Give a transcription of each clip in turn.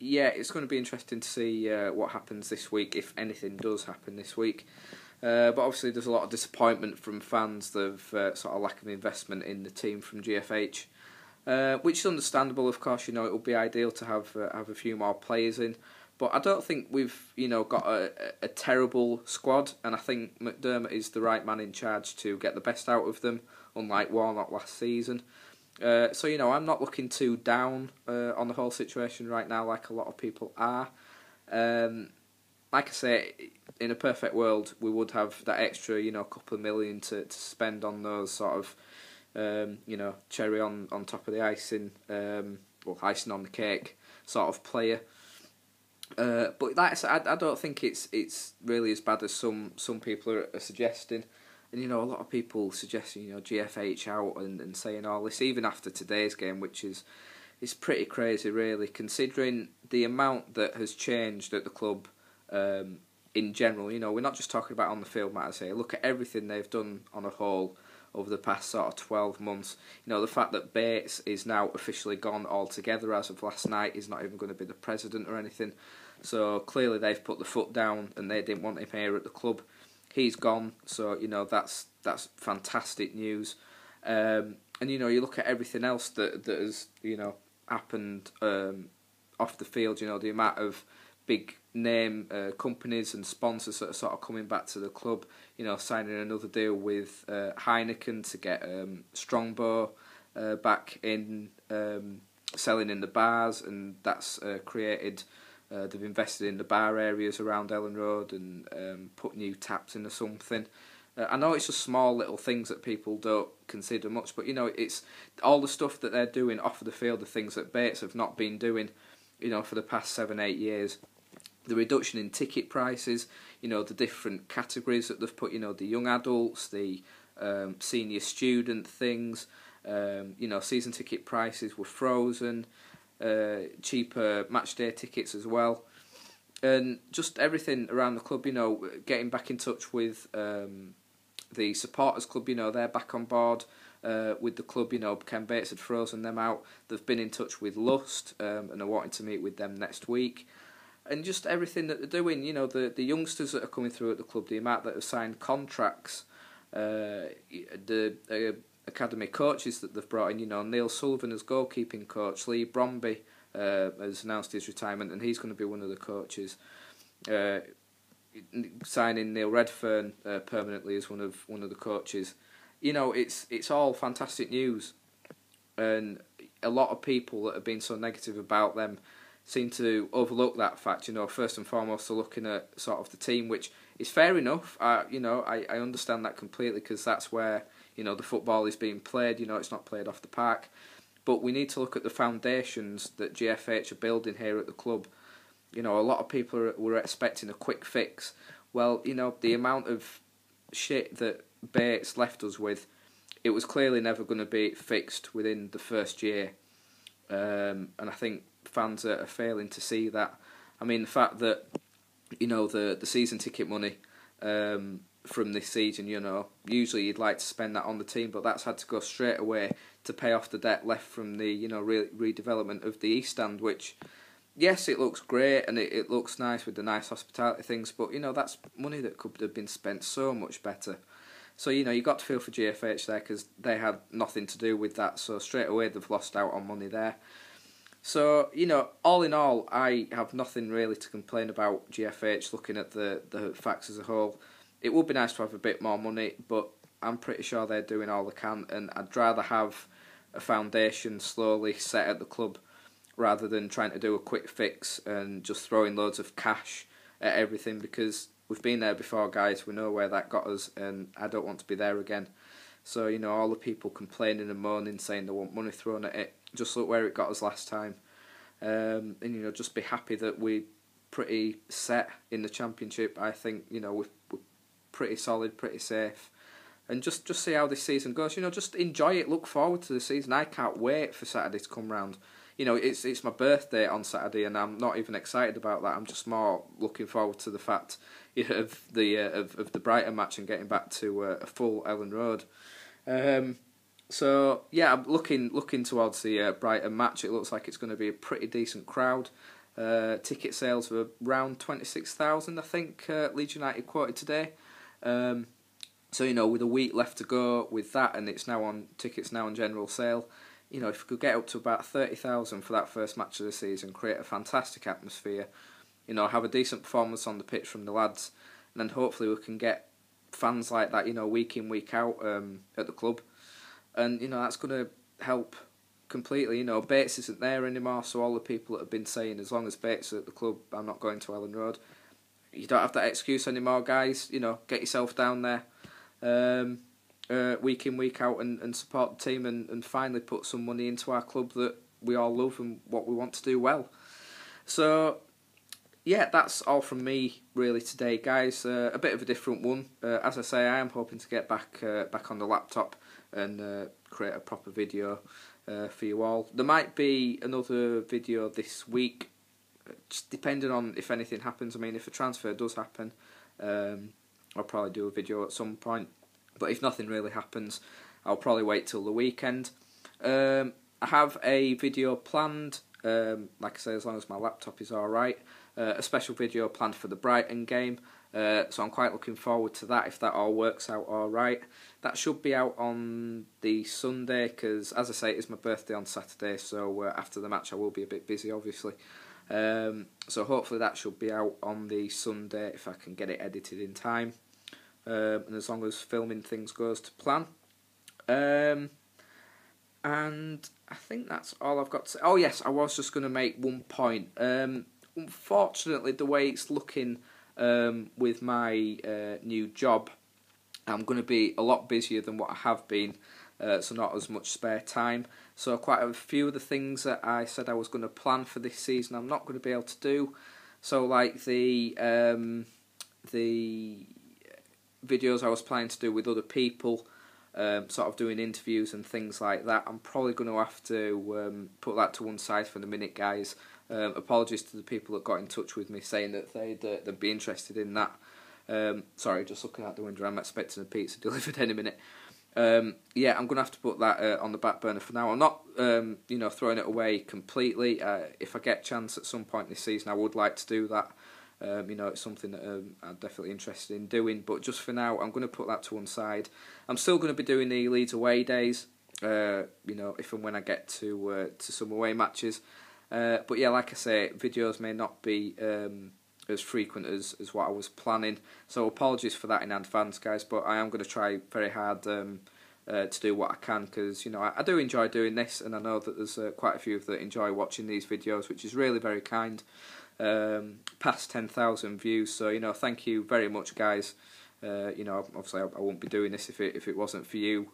yeah, it's going to be interesting to see what happens this week, if anything does happen this week. But obviously there's a lot of disappointment from fans of sort of lack of investment in the team from GFH, which is understandable. Of course, it would be ideal to have a few more players in, but I don't think we've got a terrible squad, and I think McDermott is the right man in charge to get the best out of them, unlike Warnock last season. So I'm not looking too down on the whole situation right now, like a lot of people are. Like I say, in a perfect world, we would have that extra, couple of million to spend on those sort of, cherry on top of the icing, icing on the cake sort of player. But like I said, I don't think it's really as bad as some people are suggesting. And a lot of people suggesting GFH out and saying all this, even after today's game, which is pretty crazy, really, considering the amount that has changed at the club in general. We're not just talking about on the field matters here. Look at everything they've done on a whole over the past sort of 12 months. The fact that Bates is now officially gone altogether as of last night. He's not even going to be the president or anything. So clearly they've put the foot down and they didn't want him here at the club. He's gone, so that's fantastic news. And you look at everything else that has happened off the field. The amount of big name companies and sponsors that are sort of coming back to the club. Signing another deal with Heineken to get Strongbow back in selling in the bars, and that's created. They've invested in the bar areas around Ellen Road and put new taps in or something. I know it's just small little things that people don't consider much, but it's all the stuff that they're doing off of the field, the things that Bates have not been doing, for the past 7-8 years. The reduction in ticket prices, the different categories that they've put, the young adults, the senior student things, season ticket prices were frozen. Cheaper match day tickets as well, and just everything around the club. Getting back in touch with the supporters club. They're back on board with the club. Ken Bates had frozen them out. They've been in touch with Lust and are wanting to meet with them next week. And just everything that they're doing. The youngsters that are coming through at the club, the amount that have signed contracts, the academy coaches that they've brought in. Neil Sullivan as goalkeeping coach. Lee Bromby has announced his retirement, and he's going to be one of the coaches. Signing Neil Redfern permanently as one of the coaches. It's all fantastic news, and a lot of people that have been so negative about them seem to overlook that fact. First and foremost, they're looking at sort of the team, which is fair enough. I understand that completely, because that's where the football is being played. It's not played off the park. But we need to look at the foundations that GFH are building here at the club. A lot of people were expecting a quick fix. Well, the amount of shit that Bates left us with, it was clearly never going to be fixed within the first year. And I think fans are failing to see that. I mean, the fact that, the season ticket money from this season, usually you'd like to spend that on the team, but that's had to go straight away to pay off the debt left from the redevelopment of the East Stand, which, yes, it looks great and it looks nice with the nice hospitality things, but that's money that could have been spent so much better. So you got to feel for GFH there, because they had nothing to do with that, so straight away they've lost out on money there. So, all in all, I have nothing really to complain about GFH looking at the facts as a whole. It would be nice to have a bit more money, but I'm pretty sure they're doing all they can, and I'd rather have a foundation slowly set at the club rather than trying to do a quick fix and just throwing loads of cash at everything, because we've been there before, guys. We know where that got us, and I don't want to be there again. So, all the people complaining and moaning, saying they want money thrown at it, just look where it got us last time. And, just be happy that we're pretty set in the Championship. I think, we're pretty solid, pretty safe. And just see how this season goes. Just enjoy it, look forward to the season. I can't wait for Saturday to come round. It's my birthday on Saturday, and I'm not even excited about that. I'm just more looking forward to the fact of the Brighton match and getting back to a full Ellen Road. So yeah, I'm looking towards the Brighton match. It looks like it's going to be a pretty decent crowd. Ticket sales were around 26,000, I think, Leeds United quoted today. So, you know, with a week left to go with that, and tickets now on general sale, you know, if we could get up to about 30,000 for that first match of the season, create a fantastic atmosphere, you know, have a decent performance on the pitch from the lads, and then hopefully we can get fans like that, you know, week in, week out at the club. And, you know, that's going to help completely. You know, Bates isn't there anymore, so all the people that have been saying, as long as Bates is at the club, I'm not going to Ellen Road, you don't have that excuse anymore, guys. You know, get yourself down there week in, week out, and support the team, and finally put some money into our club that we all love and what we want to do well. So, yeah, that's all from me really today, guys. A bit of a different one. As I say, I am hoping to get back on the laptop and create a proper video for you all. There might be another video this week, just depending on if anything happens. I mean, if a transfer does happen, I'll probably do a video at some point. But if nothing really happens, I'll probably wait till the weekend. I have a video planned, like I say, as long as my laptop is alright. A special video planned for the Brighton game. So I'm quite looking forward to that, if that all works out alright. That should be out on the Sunday, because, as I say, it's my birthday on Saturday, so after the match I will be a bit busy, obviously. So hopefully that should be out on the Sunday, if I can get it edited in time. And as long as filming things goes to plan. And I think that's all I've got to say. Oh yes, I was just going to make one point. Unfortunately, the way it's looking with my new job, I'm going to be a lot busier than what I have been, so not as much spare time. So quite a few of the things that I said I was going to plan for this season, I'm not going to be able to do. So like the videos I was planning to do with other people, sort of doing interviews and things like that, I'm probably going to have to put that to one side for the minute, guys. Apologies to the people that got in touch with me saying that they'd be interested in that. Sorry, just looking out the window, I'm expecting a pizza delivered any minute. Yeah, I'm going to have to put that on the back burner for now. I'm not, you know, throwing it away completely. If I get a chance at some point this season, I would like to do that. You know, it's something that I'm definitely interested in doing, but just for now, I'm going to put that to one side. I'm still going to be doing the Leeds away days, you know, if and when I get to some away matches. But yeah, like I say, videos may not be as frequent as what I was planning, so apologies for that in advance, guys, but I am going to try very hard to do what I can, because, you know, I do enjoy doing this, and I know that there's quite a few that enjoy watching these videos, which is really very kind. Past 10,000 views, so, you know, thank you very much, guys. You know, obviously I wouldn't be doing this if it wasn't for you.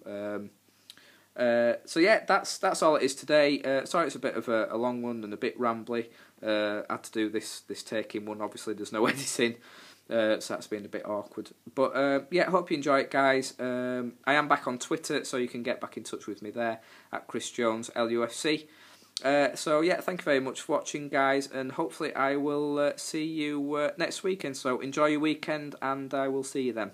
So yeah, that's all it is today. Sorry it's a bit of a long one and a bit rambly. I had to do this take-in one. Obviously there's no editing, so that's been a bit awkward. But yeah, hope you enjoy it, guys. I am back on Twitter, so you can get back in touch with me there at Chris Jones LUFC. So yeah, thank you very much for watching, guys, and hopefully I will see you next weekend. So enjoy your weekend, and I will see you then.